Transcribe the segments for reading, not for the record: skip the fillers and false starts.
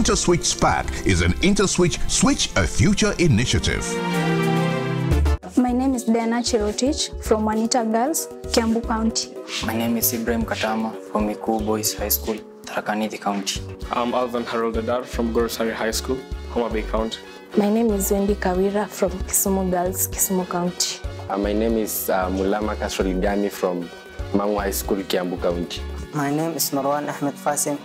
InterswitchSPAK is an IntersWitch Switch a Future initiative. My name is Diana Cherotich from Juanita Girls, Kiambu County. My name is Ibrahim Katama from Miku Boys High School, Tarakaniti County. I'm Alvan Harold Dadar from Gorosari High School, Homa Bay County. My name is Wendy Kawira from Kisumu Girls, Kisumu County. My name is Mulama Kasroligami from Mangu High School, Kiambu County. My name is Marwan Ahmed Fasim,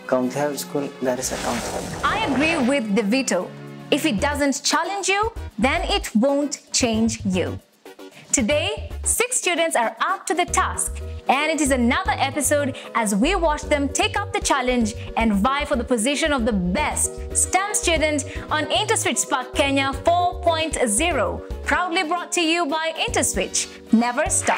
County High School, Garissa County. I agree with the veto. If it doesn't challenge you, then it won't change you. Today, 6 students are up to the task, and it is another episode as we watch them take up the challenge and vie for the position of the best STEM student on InterswitchSPAK Kenya 4.0, proudly brought to you by IntersWitch. Never stop.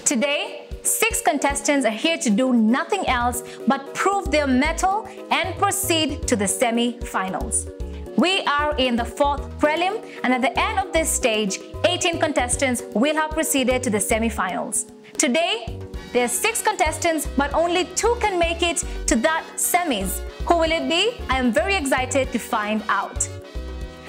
Today, 6 contestants are here to do nothing else but prove their mettle and proceed to the semi-finals. We are in the 4th prelim, and at the end of this stage, 18 contestants will have proceeded to the semi-finals. Today, there are 6 contestants, but only 2 can make it to that semis. Who will it be? I am very excited to find out.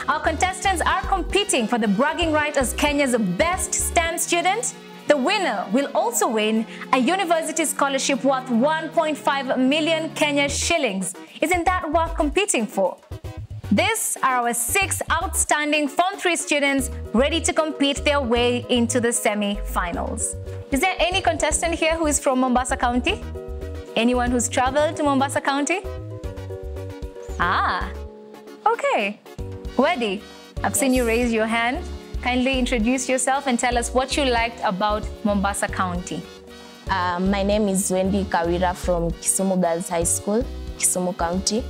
Our contestants are competing for the bragging right as Kenya's best STEM student. The winner will also win a university scholarship worth 1.5 million Kenya shillings. Isn't that worth competing for? These are our 6 outstanding Form 3 students ready to compete their way into the semi-finals. Is there any contestant here who is from Mombasa County? Anyone who's traveled to Mombasa County? Ah, okay. Wedi, I've seen you raise your hand. Kindly introduce yourself and tell us what you liked about Mombasa County. My name is Wendy Kawira from Kisumu Girls High School, Kisumu County.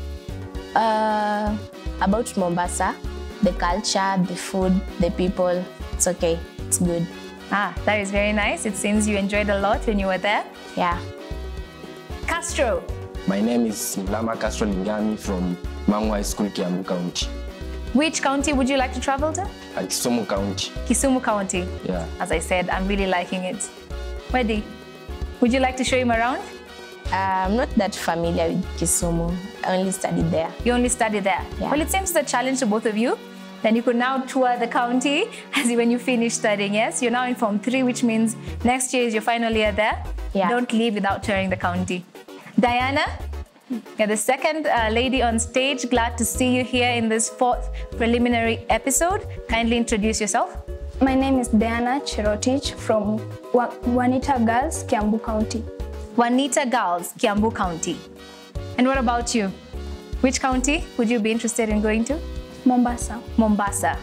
About Mombasa, the culture, the food, the people, it's okay, it's good. Ah, that is very nice. It seems you enjoyed a lot when you were there. Yeah. Castro. My name is Mulama Kasroligami from Mangu High School, Kiambu County. Which county would you like to travel to? Kisumu County. Kisumu County. Yeah. As I said, I'm really liking it. Wedi, would you like to show him around? I'm not that familiar with Kisumu. I only studied there. You only studied there? Yeah. Well, it seems it's a challenge to both of you. Then you could now tour the county when you finish studying, yes? You're now in Form 3, which means next year is your final year there. Yeah. Don't leave without touring the county. Diana, you're the second lady on stage. Glad to see you here in this 4th preliminary episode. Kindly introduce yourself. My name is Diana Cherotich from Juanita Girls, Kiambu County. Juanita Girls, Kiambu County. And what about you? Which county would you be interested in going to? Mombasa. Mombasa.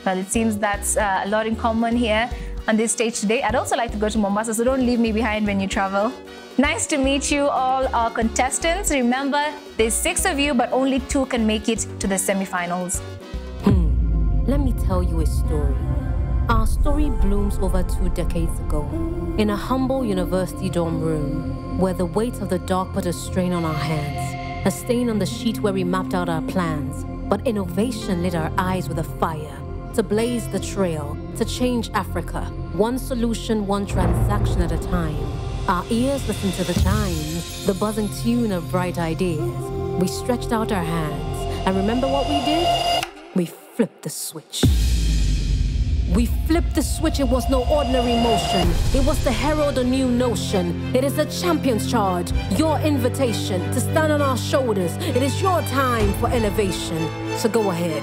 Well, it seems that's a lot in common here on this stage today. I'd also like to go to Mombasa, so don't leave me behind when you travel. Nice to meet you, all our contestants. Remember, there's 6 of you, but only 2 can make it to the semi-finals. Let me tell you a story. Our story blooms over 2 decades ago in a humble university dorm room where the weight of the dark put a strain on our hands, a stain on the sheet where we mapped out our plans. But innovation lit our eyes with a fire to blaze the trail, to change Africa, one solution, one transaction at a time. Our ears listened to the chimes, the buzzing tune of bright ideas. We stretched out our hands, and remember what we did? We flipped the switch. We flipped the switch. It was no ordinary motion. It was to herald a new notion. It is a champion's charge, your invitation to stand on our shoulders. It is your time for elevation. So go ahead,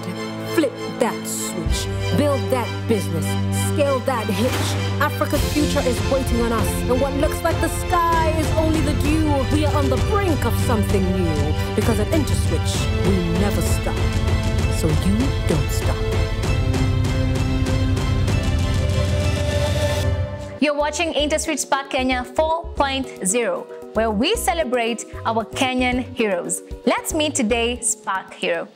flip that switch, build that business, scale that hitch. Africa's future is waiting on us, and what looks like the sky is only the dew. We are on the brink of something new, because at IntersWitch, we never stop. So you don't stop. You're watching InterswitchSPAK Kenya 4.0, where we celebrate our Kenyan heroes. Let's meet today's SPAK hero.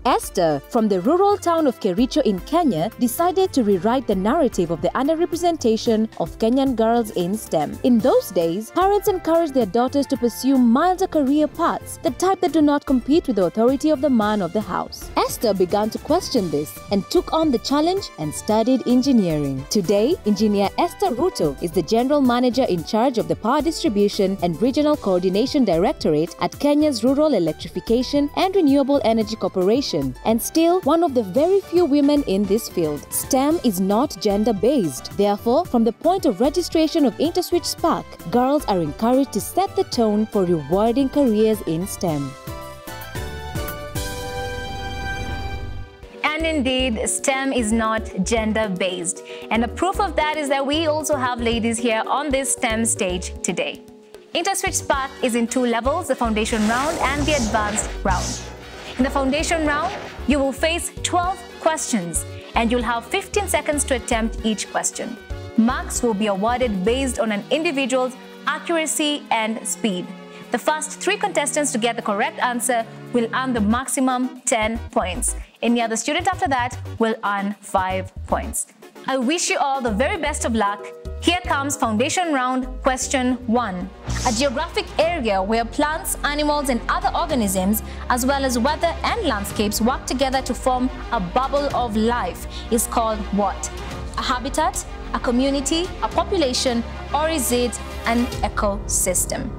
Esther, from the rural town of Kericho in Kenya, decided to rewrite the narrative of the underrepresentation of Kenyan girls in STEM. In those days, parents encouraged their daughters to pursue milder career paths, the type that do not compete with the authority of the man of the house. Esther began to question this and took on the challenge and studied engineering. Today, Engineer Esther Ruto is the General Manager in charge of the Power Distribution and Regional Coordination Directorate at Kenya's Rural Electrification and Renewable Energy Corporation, and still one of the very few women in this field. STEM is not gender-based. Therefore, from the point of registration of InterswitchSPAK, girls are encouraged to set the tone for rewarding careers in STEM. And indeed, STEM is not gender-based. And the proof of that is that we also have ladies here on this STEM stage today. InterswitchSPAK is in two levels, the foundation round and the advanced round. In the foundation round, you will face 12 questions and you'll have 15 seconds to attempt each question. Marks will be awarded based on an individual's accuracy and speed. The first 3 contestants to get the correct answer will earn the maximum 10 points. Any other student after that will earn 5 points. I wish you all the very best of luck. Here comes foundation round question 1. A geographic area where plants, animals and other organisms as well as weather and landscapes work together to form a bubble of life is called what? A habitat, a community, a population, or is it an ecosystem?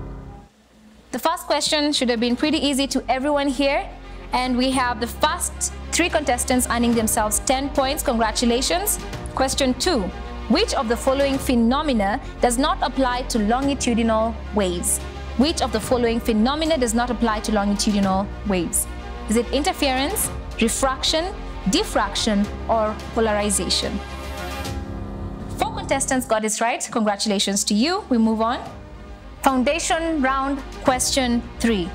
The first question should have been pretty easy to everyone here, and we have the first 3 contestants earning themselves 10 points. Congratulations. Question 2. Which of the following phenomena does not apply to longitudinal waves? Which of the following phenomena does not apply to longitudinal waves? Is it interference, refraction, diffraction, or polarization? 4 contestants got this right. Congratulations to you. We move on. Foundation round question 3.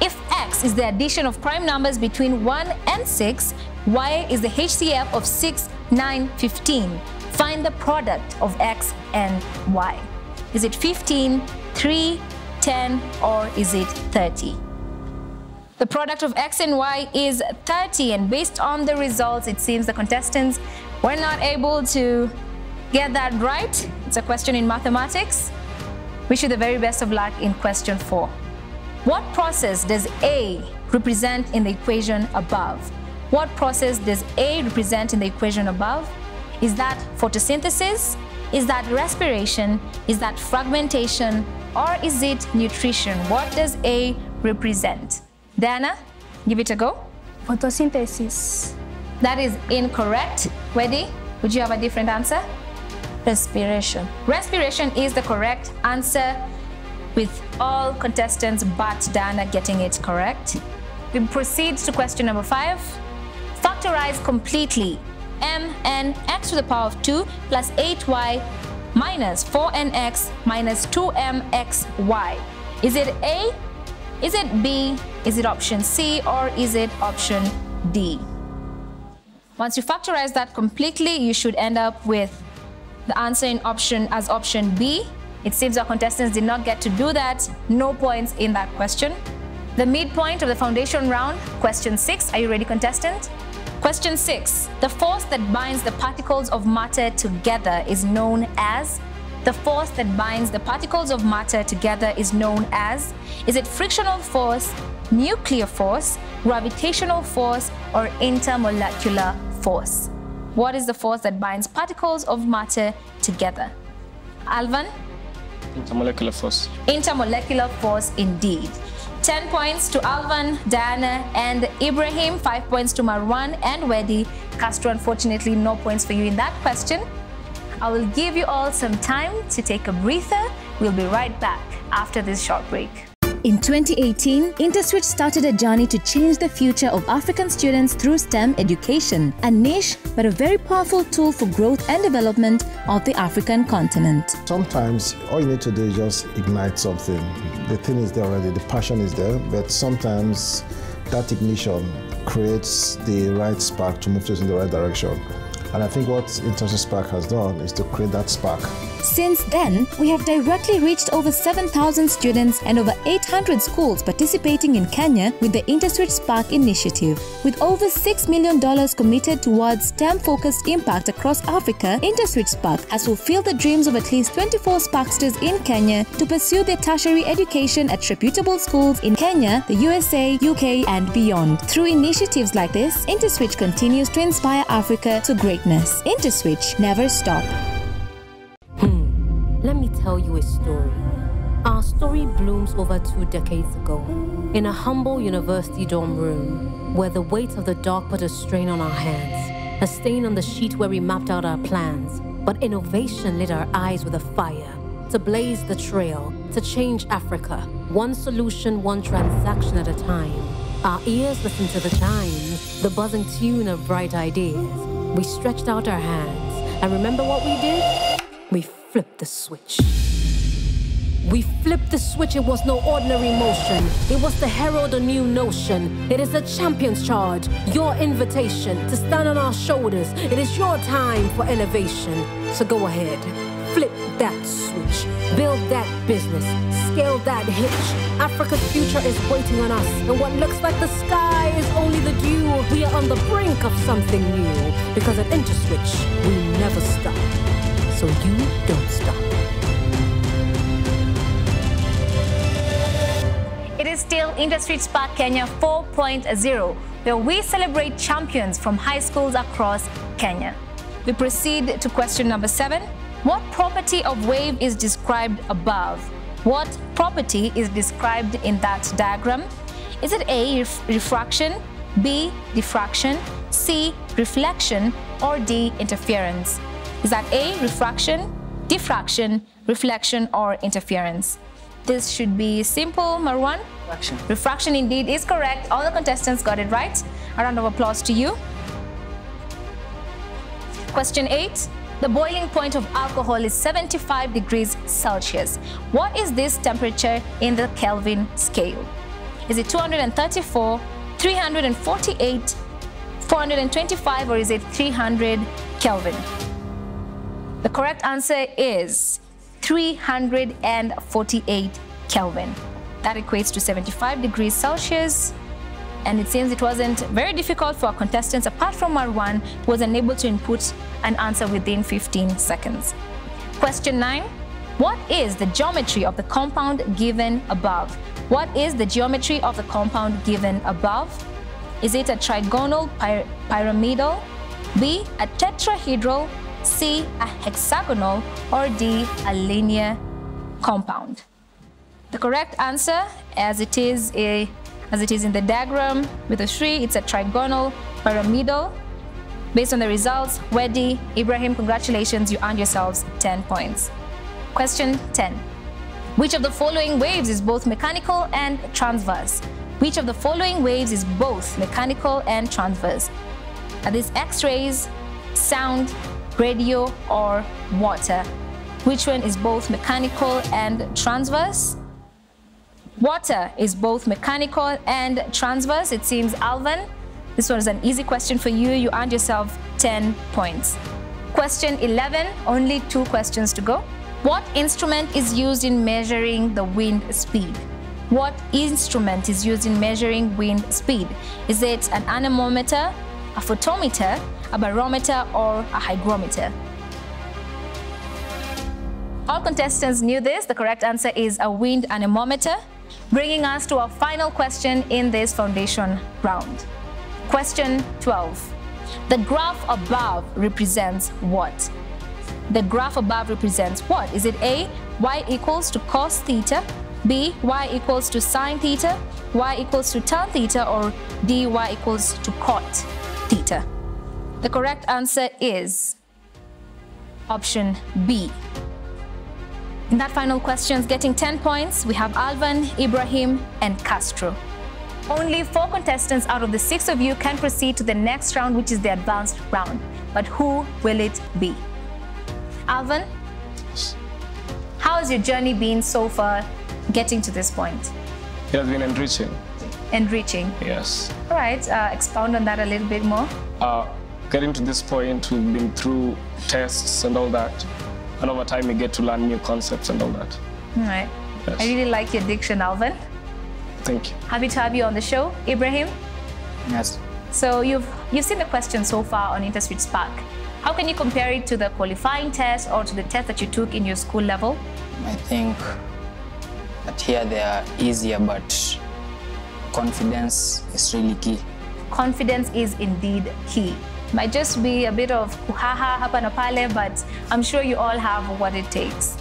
If x is the addition of prime numbers between 1 and 6, y is the HCF of 6, 9, 15. Find the product of x and y. Is it 15, 3, 10, or is it 30? The product of x and y is 30, and based on the results, it seems the contestants were not able to get that right. It's a question in mathematics. Wish you the very best of luck in question 4. What process does A represent in the equation above? What process does A represent in the equation above? Is that photosynthesis? Is that respiration? Is that fragmentation? Or is it nutrition? What does A represent? Diana, give it a go. Photosynthesis. That is incorrect. Wedi, would you have a different answer? Respiration. Respiration is the correct answer, with all contestants but Diana getting it correct. We proceed to question number 5. Factorize completely mn x to the power of 2 plus 8y minus 4nx minus 2mxy. Is it A? Is it B? Is it option C? Or is it option D? Once you factorize that completely, you should end up with the answer in option B. It seems our contestants did not get to do that. No points in that question. The midpoint of the foundation round, question 6. Are you ready, contestant? Question 6. The force that binds the particles of matter together is known as? The force that binds the particles of matter together is known as? Is it frictional force, nuclear force, gravitational force, or intermolecular force? What is the force that binds particles of matter together? Alvan? Intermolecular force. Intermolecular force indeed. 10 points to Alvan, Diana, and Ibrahim. 5 points to Marwan and Wedi. Castro, unfortunately, no points for you in that question. I will give you all some time to take a breather. We'll be right back after this short break. In 2018, IntersWitch started a journey to change the future of African students through STEM education, a niche but a very powerful tool for growth and development of the African continent. Sometimes all you need to do is just ignite something. The thing is there already, the passion is there, but sometimes that ignition creates the right spark to move us in the right direction. And I think what InterswitchSPAK has done is to create that spark. Since then, we have directly reached over 7,000 students and over 800 schools participating in Kenya with the InterswitchSPAK initiative. With over $6 million committed towards STEM-focused impact across Africa, InterswitchSPAK has fulfilled the dreams of at least 24 Sparksters in Kenya to pursue their tertiary education at reputable schools in Kenya, the USA, UK, and beyond. Through initiatives like this, IntersWitch continues to inspire Africa to greatness. IntersWitch never stop. Let me tell you a story. Our story blooms over 2 decades ago in a humble university dorm room where the weight of the dark put a strain on our hands, a stain on the sheet where we mapped out our plans. But innovation lit our eyes with a fire to blaze the trail, to change Africa, one solution, one transaction at a time. Our ears listened to the chimes, the buzzing tune of bright ideas. We stretched out our hands, and remember what we did? We flipped the switch. We flipped the switch. It was no ordinary motion. It was to herald a new notion. It is a champion's charge, your invitation to stand on our shoulders. It is your time for elevation. So go ahead, flip that switch, build that business, scale that hitch. Africa's future is waiting on us, and what looks like the sky is only the dew. We are on the brink of something new, because at IntersWitch, we never stop. So you don't stop. It is still InterswitchSPAK Kenya 4.0, where we celebrate champions from high schools across Kenya. We proceed to question number 7. What property of wave is described above? What property is described in that diagram? Is it A, refraction, B, diffraction, C, reflection, or D, interference? Is that A, refraction, diffraction, reflection, or interference? This should be simple, Marwan. Refraction. Refraction indeed is correct. All the contestants got it right. A round of applause to you. Question 8. The boiling point of alcohol is 75 degrees Celsius. What is this temperature in the Kelvin scale? Is it 234, 348, 425, or is it 300 Kelvin? The correct answer is 348 Kelvin. That equates to 75 degrees Celsius. And it seems it wasn't very difficult for our contestants, apart from Marwan, who was unable to input an answer within 15 seconds. Question 9. What is the geometry of the compound given above? What is the geometry of the compound given above? Is it a trigonal pyramidal, B, a tetrahedral, C, a hexagonal, or D, a linear compound? The correct answer, as it is in the diagram with a tree, it's a trigonal pyramidal. Based on the results, Wedi, Ibrahim, congratulations, you earned yourselves 10 points. Question 10. Which of the following waves is both mechanical and transverse? Which of the following waves is both mechanical and transverse? Are these X-rays, sound, radio, or water? Which one is both mechanical and transverse? Water is both mechanical and transverse. It seems, Alvin, this was an easy question for you. You earned yourself 10 points. Question 11, only 2 questions to go. What instrument is used in measuring the wind speed? What instrument is used in measuring wind speed? Is it an anemometer, a photometer, a barometer, or a hygrometer? All contestants knew this. The correct answer is a wind anemometer. Bringing us to our final question in this foundation round. Question 12. The graph above represents what? The graph above represents what? Is it A, y equals to cos theta, B, y equals to sine theta, y equals to tan theta, or D, y equals to cot theta? The correct answer is option B. In that final question, getting 10 points, we have Alvan, Ibrahim, and Castro. Only 4 contestants out of the 6 of you can proceed to the next round, which is the advanced round. But who will it be? Alvan, how has your journey been so far getting to this point? It has been enriching. enriching. Yes. All right, expound on that a little bit more. Getting to this point, we've been through tests and all that. And over time, you get to learn new concepts and all that. All right. Yes. I really like your diction, Alvin. Thank you. Happy to have you on the show. Ibrahim? Yes. So you've seen the questions so far on InterswitchSPAK. How can you compare it to the qualifying test or to the test that you took in your school level? I think that here they are easier, but confidence is really key. Confidence is indeed key. Might just be a bit of kuhaha hapa na pale, but I'm sure you all have what it takes.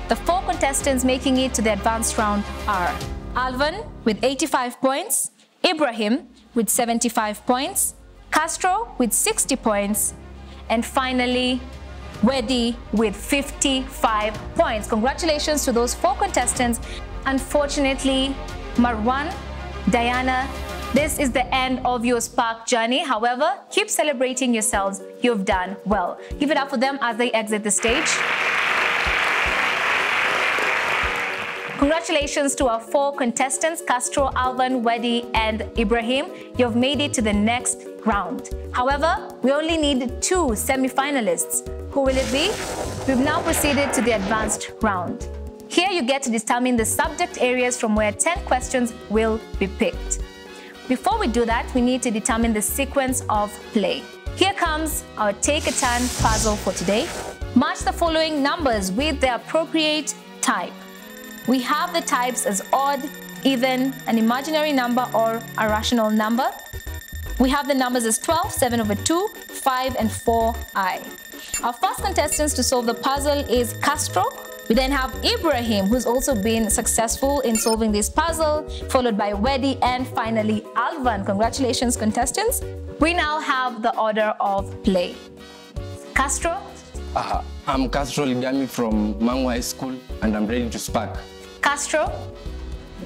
The 4 contestants making it to the advanced round are Alvin with 85 points, Ibrahim with 75 points, Castro with 60 points, and finally, Wedi with 55 points. Congratulations to those 4 contestants. Unfortunately, Marwan, Diana, this is the end of your SPAK journey. However, keep celebrating yourselves. You've done well. Give it up for them as they exit the stage. Congratulations to our 4 contestants, Castro, Alvin, Wedi, and Ibrahim. You've made it to the next round. However, we only need 2 semi-finalists. Who will it be? We've now proceeded to the advanced round. Here you get to determine the subject areas from where 10 questions will be picked. Before we do that, we need to determine the sequence of play. Here comes our Take a Turn puzzle for today. Match the following numbers with the appropriate type. We have the types as odd, even, an imaginary number, or a rational number. We have the numbers as 12, 7 over 2, 5, and 4i. Our first contestants to solve the puzzle is Castro. We then have Ibrahim, who's also been successful in solving this puzzle, followed by Wedi, and finally Alvan. Congratulations, contestants. We now have the order of play. Castro? I'm Castro Ligami from Mangu High School, and I'm ready to SPAK. Castro,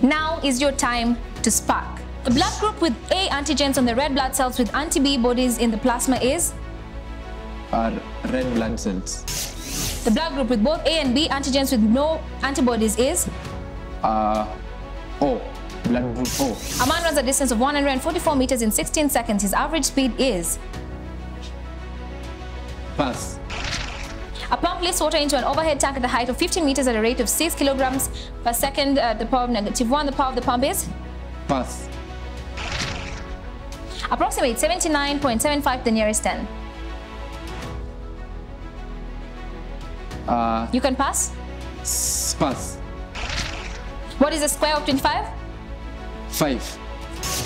now is your time to SPAK. The blood group with A antigens on the red blood cells with anti-B bodies in the plasma is? Red blood cells. The blood group with both A and B antigens with no antibodies is? O. Blood group O. A man runs a distance of 144 meters in 16 seconds. His average speed is? Pass. A pump lifts water into an overhead tank at a height of 15 meters at a rate of 6 kilograms per second. The power of -1. The power of the pump is? Pass. Approximate 79.75 the nearest 10. You can pass? Pass. What is the square of 25? 5.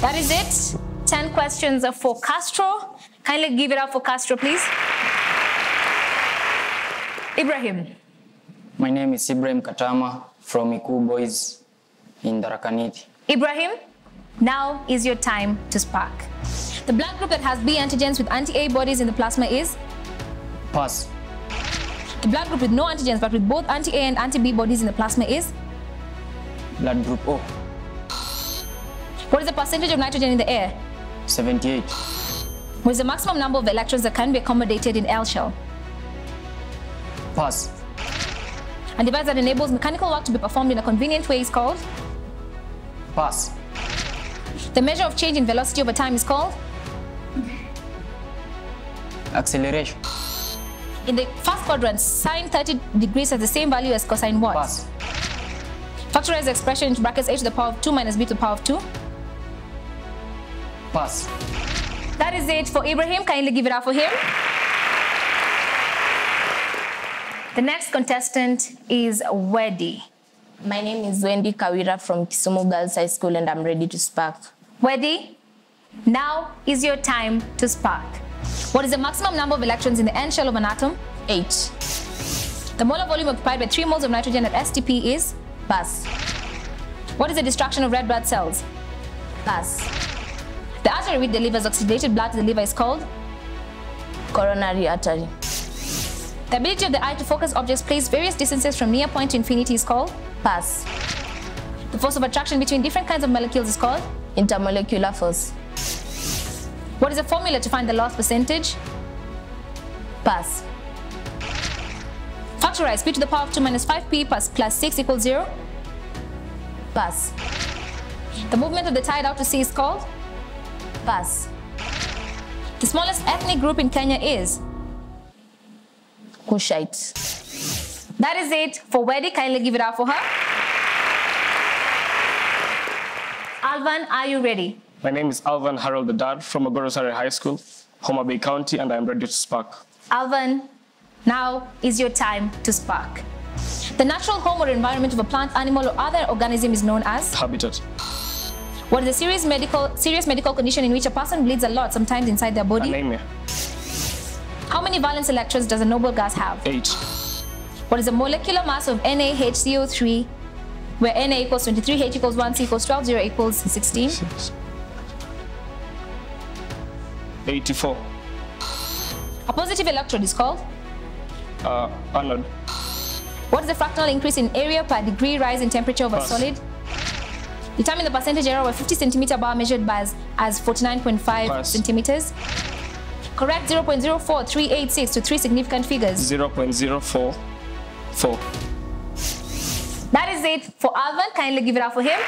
That is it. 10 questions for Castro. Kindly give it up for Castro, please. Ibrahim. My name is Ibrahim Katama from Iku Boys in Darakaniti. Ibrahim, now is your time to SPAK. The blood group that has B antigens with anti-A bodies in the plasma is? Pass. The blood group with no antigens but with both anti-A and anti-B bodies in the plasma is? Blood group O. What is the percentage of nitrogen in the air? 78. What is the maximum number of electrons that can be accommodated in L shell? Pass. A device that enables mechanical work to be performed in a convenient way is called? Pass. The measure of change in velocity over time is called? Acceleration. In the first quadrant, sine 30 degrees has the same value as cosine what? Pass. Factorize the expression into brackets a to the power of 2 minus b to the power of 2. Pass. That is it for Ibrahim. Kindly give it up for him. The next contestant is Wedi. My name is Wendy Kawira from Kisumu Girls High School, and I'm ready to SPAK. Wedi, now is your time to SPAK. What is the maximum number of electrons in the end shell of an atom? 8. The molar volume occupied by 3 moles of nitrogen at STP is? Pass. What is the destruction of red blood cells? Pass. The artery which delivers oxygenated blood to the liver is called? Coronary artery. The ability of the eye to focus objects placed various distances from near point to infinity is called? Pass. The force of attraction between different kinds of molecules is called? Intermolecular force. What is the formula to find the loss percentage? Pass. Factorize p to the power of 2 minus 5p plus 6 equals 0? Pass. The movement of the tide out to sea is called? Pass. The smallest ethnic group in Kenya is? Kushite. That is it for Wedi. Kindly give it up for her. Alvan, are you ready? My name is Alvan Harold the Dad from Ogorosare High School, Homa Bay County, and I am ready to spark. Alvan, now is your time to spark. The natural home or environment of a plant, animal, or other organism is known as? Habitat. What is a serious medical condition in which a person bleeds a lot, sometimes inside their body? Anemia. How many valence electrons does a noble gas have? 8. What is the molecular mass of NaHCO3, where Na equals 23, H equals 1, C equals 12, 0 equals 16? 84. A positive electrode is called? Anode. What is the fractional increase in area per degree rise in temperature of a solid? Determine the percentage error of a 50 centimeter bar measured by as 49.5 centimeters. Correct 0.04386 to 3 significant figures. 0.044. That is it for Alvan. Kindly give it up for him.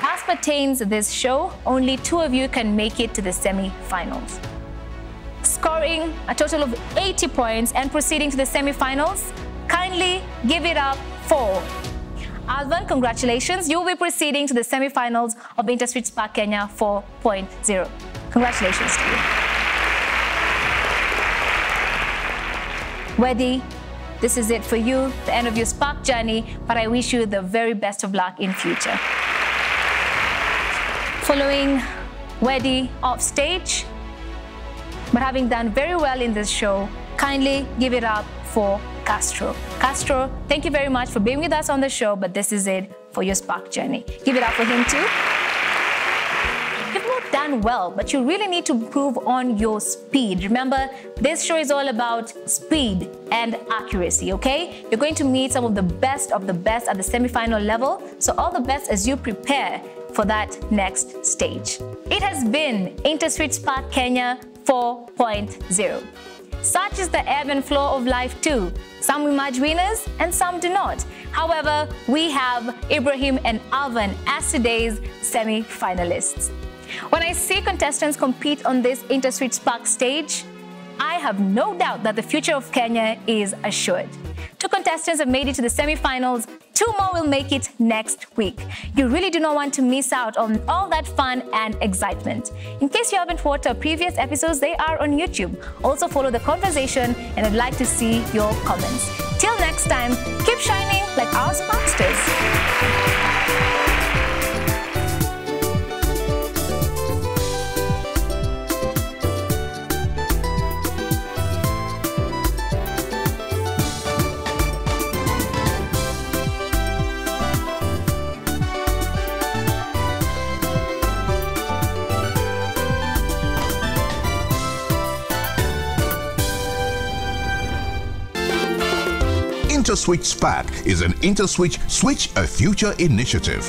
As pertains to this show, only 2 of you can make it to the semi-finals. Scoring a total of 80 points and proceeding to the semi-finals, kindly give it up for Alvan. Congratulations. You'll be proceeding to the semi-finals of InterswitchSPAK Kenya 4.0. Congratulations to you. Wedi, this is it for you, the end of your Spark journey, but I wish you the very best of luck in future. Following Wedi off stage, but having done very well in this show, kindly give it up for Castro. Castro, thank you very much for being with us on the show, but this is it for your Spark journey. Give it up for him too. You've not done well, but you really need to improve on your speed. Remember, this show is all about speed and accuracy, okay? You're going to meet some of the best at the semi-final level, so all the best as you prepare for that next stage. It has been InterswitchSPAK Kenya 4.0. Such is the ebb and flow of life too. Some emerge winners and some do not. However, we have Ibrahim and Alvan as today's semi-finalists. When I see contestants compete on this InterswitchSPAK stage, I have no doubt that the future of Kenya is assured. 2 contestants have made it to the semi-finals. 2 more will make it next week. You really do not want to miss out on all that fun and excitement. In case you haven't watched our previous episodes, they are on YouTube. Also follow the conversation, and I'd like to see your comments. Till next time, keep shining like our Sparksters. InterswitchSPAK is an Interswitch Switch a Future initiative.